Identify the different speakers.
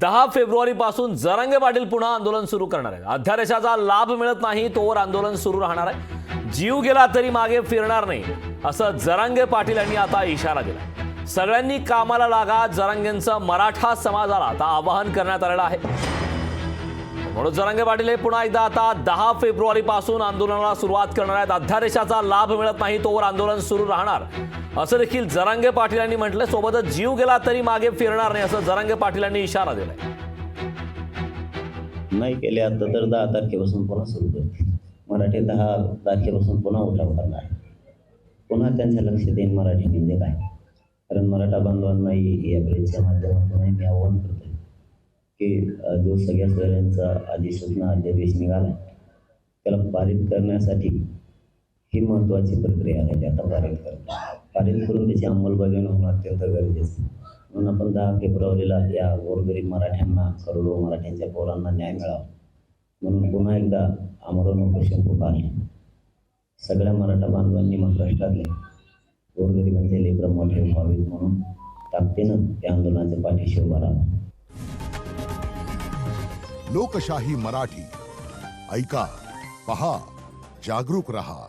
Speaker 1: 10 February पासून जरांगे पाटील पुन्हा आंदोलन सुरू करणार आहेत। अध्यादेशाचा लाभ मिळत नाही तोवर आंदोलन सुरू राहणार आहे। जीव गेला तरी मागे फिरणार नाही असं जरांगे पाटील यांनी आता इशारा दिला। सगळ्यांनी कामाला लागा, जरांगेंचं मराठा समाजाला आता आवाहन करण्यात आलेलं आहे। म्हणून जरांगे पाटील हे पुन्हा एकदा आता 10 फेब्रुवारी पासून आंदोलनाला सुरुवात करणार आहेत। अध्यादेशाचा लाभ मिळत नाही तोवर आंदोलन सुरू राहणार असं देखील जरांगे पाटील यांनी म्हटलं। सोबतच जीव गेला तरी मागे फिरणार नाही असं जरांगे पाटील यांनी इशारा दिलाय।
Speaker 2: नाही केले आता तर 10 तारखेपासून पुन्हा सुरू करतील। मराठी 10 तारखेपासून पुन्हा उठाव करणार, पुन्हा त्यांचं लक्ष देईन मराठी म्हणजे काय। कारण मराठा बांधवांनाही या प्रेसच्या माध्यमातून मी आव्हान करतो की जो सगळ्या शहरांचा अधिसूचना अध्यादेश निघाला त्याला पारित करण्यासाठी ही महत्त्वाची प्रक्रिया आहे। ती आता पारित करून त्याची अंमलबजावणी होणं अत्यंत गरजेचं आहे। म्हणून आपण 10 फेब्रुवारीला या गोरगरीब मराठ्यांना, करोडो मराठ्यांच्या पोरांना न्याय मिळावा म्हणून पुन्हा एकदा आमरण उपोषण पुकारले। सगळ्या मराठा बांधवांनी महाराष्ट्रातले गोरगरिबांचे लेकरं मोठे व्हावेत म्हणून ताकदीनं त्या आंदोलनाच्या पाठीशी उभा राहा।
Speaker 3: लोकशाही मराठी ऐका, पहा, जागरूक रहा।